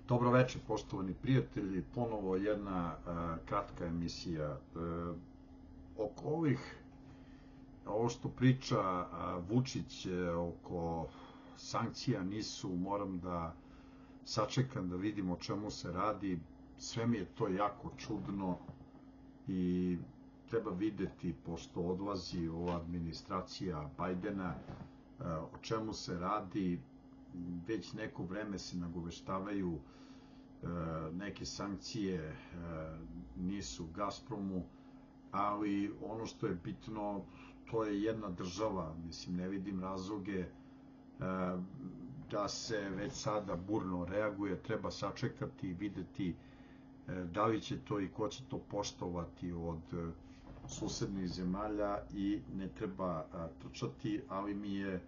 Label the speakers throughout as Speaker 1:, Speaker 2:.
Speaker 1: Dobro večer, poštovani prijatelji, ponovo jedna kratka emisija. Oko ovo što priča Vučić oko sankcija nisu, moram da sačekam da vidim o čemu se radi. Sve mi je to jako čudno i treba videti, pošto odlazi ova administracija Bajdena, o čemu se radi. Već neko vreme se nagoveštavaju neke sankcije, nisu Gazpromu, ali ono što je bitno, to je jedna država. Mislim, ne vidim razloge da se već sada burno reaguje. Treba sačekati i videti da li će to i ko će to poštovati od susednih zemalja i ne treba trčati, ali mi je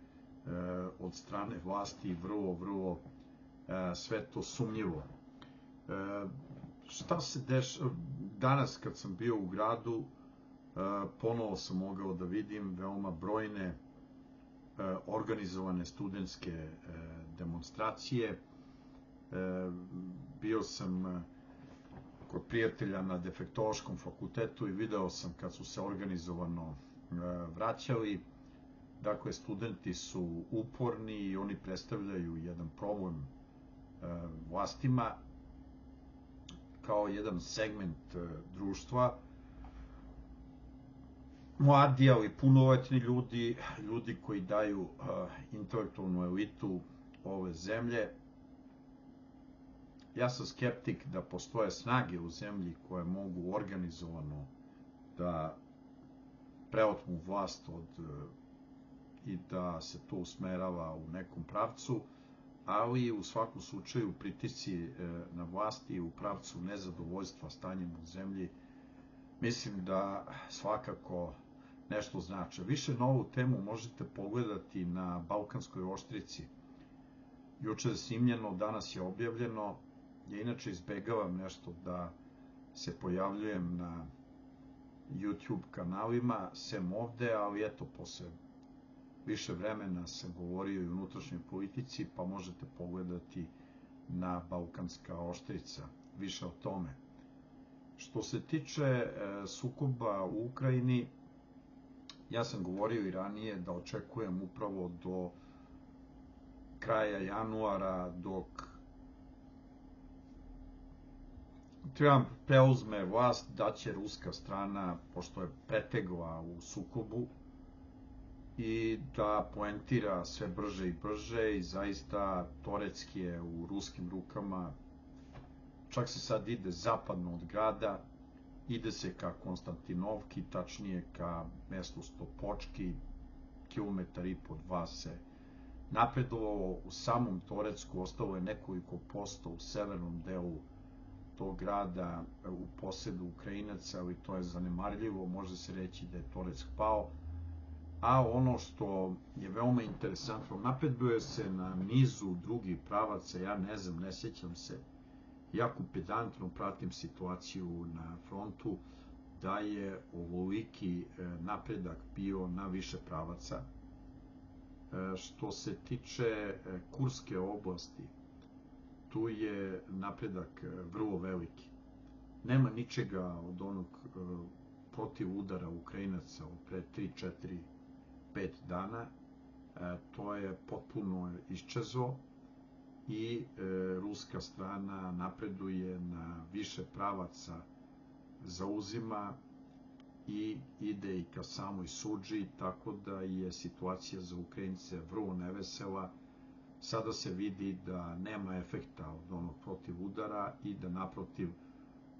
Speaker 1: od strane vlasti vrlo sve to sumnjivo. Šta se dešava? Danas kad sam bio u gradu, ponovo sam mogao da vidim veoma brojne organizovane studentske demonstracije. Bio sam kod prijatelja na Defektološkom fakultetu i video sam kad su se organizovano vraćali. Dakle, studenti su uporni i oni predstavljaju jedan problem vlastima kao jedan segment društva. Mladi, ali punoletni ljudi, ljudi koji daju intelektualnu elitu ove zemlje. Ja sam skeptik da postoje snage u zemlji koje mogu organizovano da preotmu vlast i da se to usmerava u nekom pravcu, ali u svakom slučaju pritisci na vlasti u pravcu nezadovoljstva stanjem u zemlji, mislim da svakako nešto znači. Više na ovu temu možete pogledati na Balkanskoj oštrici. Juče je snimljeno, danas je objavljeno. Ja inače izbegavam nešto da se pojavljujem na YouTube kanalima, sem ovde, ali eto, posle više vremena sam govorio i o unutrašnjoj politici, pa možete pogledati na Balkanska oštrica, više o tome. Što se tiče sukoba u Ukrajini, ja sam govorio i ranije da očekujem upravo do kraja januara, dok Trump preuzme vlast, da će ruska strana, pošto je pretegla u sukobu, i da poentira sve brže i brže i zaista Torecki je u ruskim rukama. Čak se sad ide zapadno od grada, ide se ka Konstantinovki, tačnije ka mestu Stopočki, kilometar i po dva se napredovalo. U samom Torecku ostalo je nekoliko posto u severnom delu tog grada u posedu Ukrajinaca, ali to je zanemarljivo, može se reći da je Toreck pao. A ono što je veoma interesantno, napreduje se na nizu drugih pravaca, ja ne znam, ne sjećam se, jako pedantno pratim situaciju na frontu, da je ovoliki napredak bio na više pravaca. Što se tiče Kurske oblasti, tu je napredak vrlo veliki. Nema ničega od onog protiv udara Ukrajinaca od pre 3, 4, 5 dana. To je potpuno iščezlo i ruska strana napreduje na više pravaca, zauzima i ide i ka samoj Suđi, tako da je situacija za Ukrajince vrlo nevesela. Sada se vidi da nema efekta od onog protiv udara i da naprotiv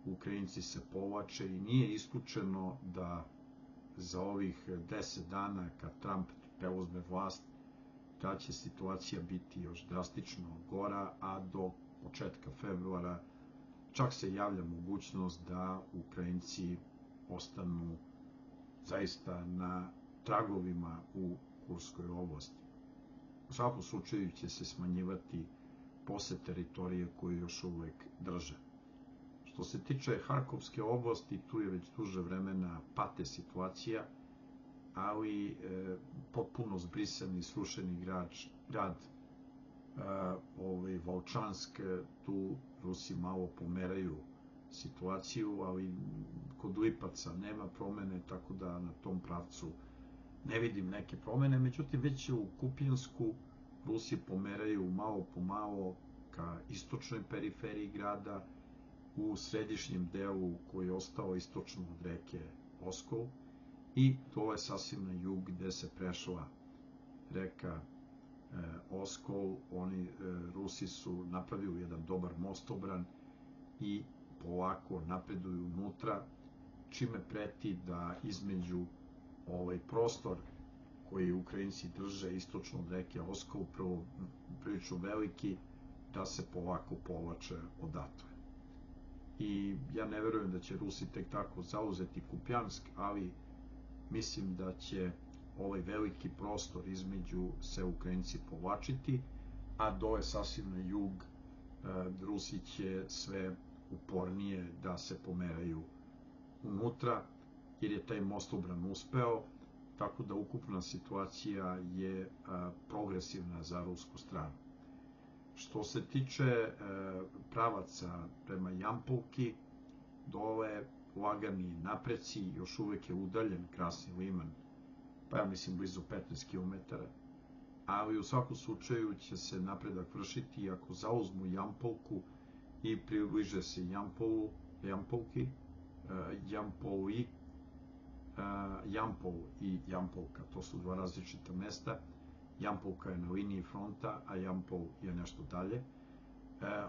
Speaker 1: Ukrajinci se povlače i nije isključeno da za ovih 10 dana kad Trump preuzme vlast, da će situacija biti još drastično gora, a do početka februara čak se javlja mogućnost da Ukrajinci ostanu zaista na tragovima u Kurskoj oblasti. U svakom slučaju će se smanjivati posed teritorije koju još uvek drže. Što se tiče Harkovske oblasti, tu je već duže vremena pate situacija, ali potpuno zbrisan i srušeni grad Volčansk, tu Rusi malo pomeraju situaciju, ali kod Lipaca nema promene, tako da na tom pravcu ne vidim neke promene. Međutim, već u Kupijansku Rusi pomeraju malo po malo ka istočnoj periferiji grada, u središnjem delu koji je ostao istočno od reke Oskol, i dole sasvim na jug gde se prešla reka Oskol, Rusi su napravili jedan dobar mostobran i polako napreduju unutra, čime preti da između prostor koji Ukrajinci drže istočno od reke Oskol, prilično veliki, da se polako povlače odatle. I ja ne verujem da će Rusi tek tako zauzeti Kupjansk, ali mislim da će ovaj veliki prostor između se Ukrajinci povlačiti, a dole sasvim na jug Rusi će sve upornije da se pomeraju unutra, jer je taj mostobran uspeo, tako da ukupna situacija je progresivna za rusku stranu. Što se tiče pravaca prema Jampolki, dole lagani napreci, još uvek je udaljen Krasni Liman, pa ja mislim blizu 15 km, ali u svakom slučaju će se napredak vršiti ako zauzmu Jampolku i približe se Jampolki, Jampol i Jampolka, to su dva različita mesta. Jampolka je na liniji fronta, a Jampol je nešto dalje.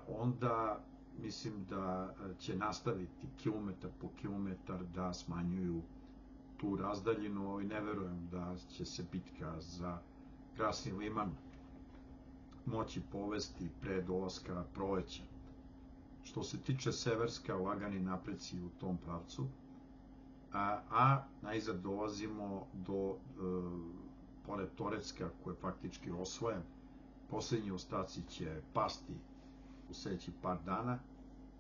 Speaker 1: Onda mislim da će nastaviti kilometar po kilometar da smanjuju tu razdaljinu, ali ne verujem da će se bitka za Krasni Liman moći povesti pre dolaska proleća. Što se tiče Severska, lagani napreci u tom pravcu, a najzad dolazimo do pored Torecka, koji je faktički osvojen. Poslednji ostaci će pasti u sledećih par dana,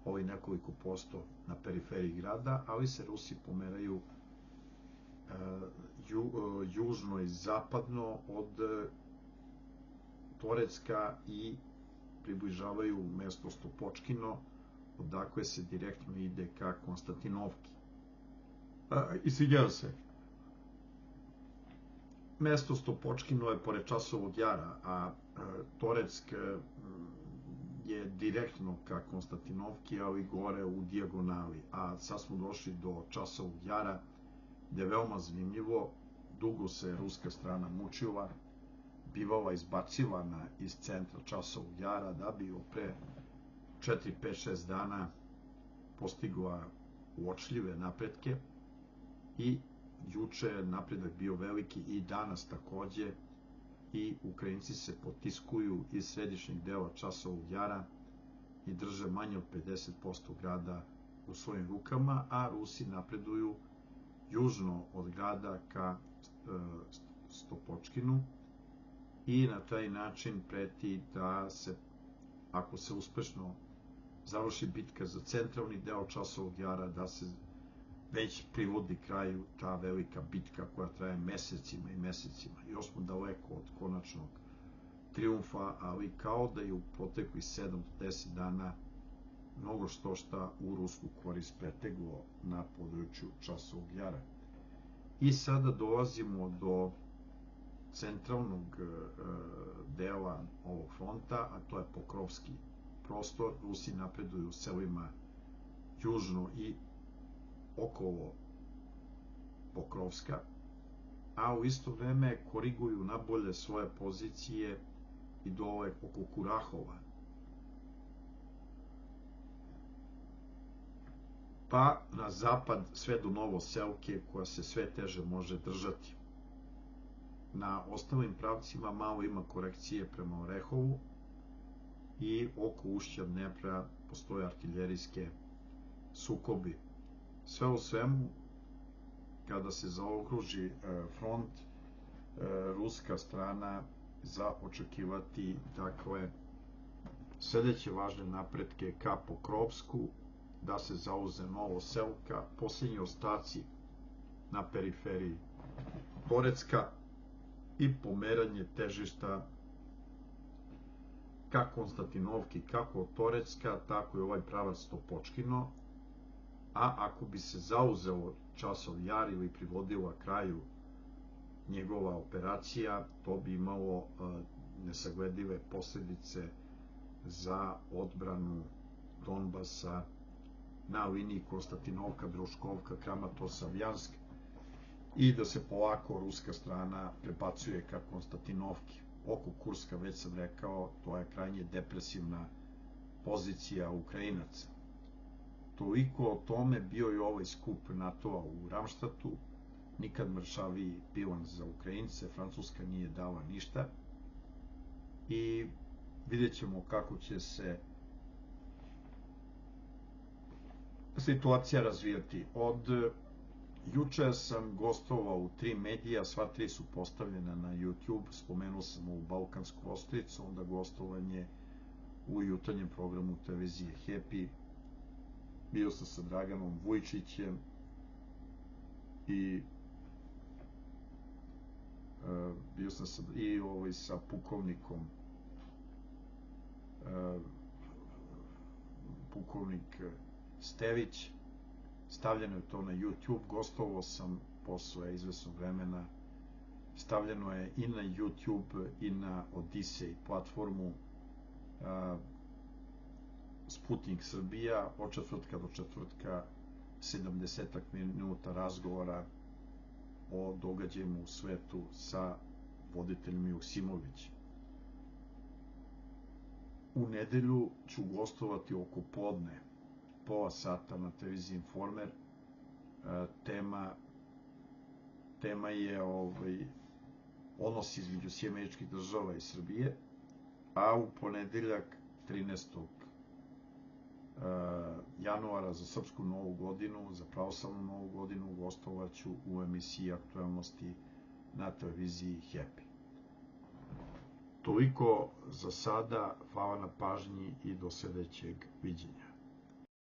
Speaker 1: ovi nekoliko posto na periferiji grada, ali se Rusi pomeraju južno i zapadno od Torecka i približavaju mesto Stopočkino, odakle se direktno ide ka Konstantinovki. Izvinjavam se. Mesto Stopočkino je pored Časovog Jara, a Toreck je direktno ka Konstantinovki, ali gore u dijagonali. A sad smo došli do Časovog Jara, gde je veoma zanimljivo, dugo se ruska strana mučila, bivala izbacivana iz centra Časovog Jara, da bi pre 4, 5, 6 dana postigla uočljive napretke, i juče je napredak bio veliki i danas takođe, i Ukrajinci se potiskuju iz središnjeg dela Časovog Jara i drže manje od 50% grada u svojim rukama, a Rusi napreduju južno od grada ka Stopočkinu i na taj način preti da se, ako se uspešno završi bitka za centralni deo Časovog Jara, da se već privodi kraju ta velika bitka koja traje mesecima i mesecima. Još smo daleko od konačnog trijumfa, ali kao da je u proteklih 7 do 10 dana mnogo šta u rusku korist preteglo na području Časovog Jara. I sada dolazimo do centralnog dela ovog fronta, a to je Pokrovski prostor. Rusi napreduju selima južno i okolo Pokrovska, a u isto vreme koriguju nabolje svoje pozicije i dole oko Kurahova. Pa na zapad sve do Novoselke, koja se sve teže može držati. Na ostalim pravcima malo ima korekcije prema Orehovu i oko ušća Dnepra postoje artiljerijske sukobi. Sve u svemu, kada se zaokruži front, ruska strana za očekivati, dakle, sledeće važne napretke ka Pokrovsku, da se zauze Novoselka, posljednji ostaci na periferiji Torecka i pomeranje težišta ka Konstantinovki, kako od Torecka, tako i ovaj pravac Topočkino, a ako bi se zauzeo Časov Jar ili privodila kraju njegova operacija, to bi imalo nesagledive posljedice za odbranu Donbasa na liniji Konstantinovka, Druškovka, Kramatorsk-Savjansk i da se polako ruska strana prebacuje ka Konstantinovki. Oko Kurska, već sam rekao, to je krajnje depresivna pozicija Ukrajinaca. Toliko o tome. Bio je ovaj skup NATO-a u Ramštatu, nikad mršaviji bilans za Ukrajince, Francuska nije dala ništa i vidjet ćemo kako će se situacija razvijati. Od juče sam gostovao u 3 medija, sva 3 su postavljena na YouTube, spomenuo sam ovu Balkansku ostricu, onda gostovanje u jutarnjem programu televizije Happy, bio sam sa Draganom Vujčićem i bio sam sa pukovnikom pukovnik Stević. Stavljeno je to na YouTube, gostovao sam posle izvesnog vremena, stavljeno je i na YouTube i na Odisej platformu Sputnik Srbija, od četvrtka do četvrtka 70 minuta razgovora o događajima u svetu sa voditeljom Joksimović. U nedelju ću gostovati oko podne, pola sata na televiziji Informer. Tema je odnos između Sjedinjenih Država i Srbije, a u ponedeljak 13. januara za Srpsku novu godinu, za pravoslavnu novu godinu, gostovaću u emisiji Aktualnosti na televiziji Happy. Toliko za sada, hvala na pažnji i do sledećeg viđenja.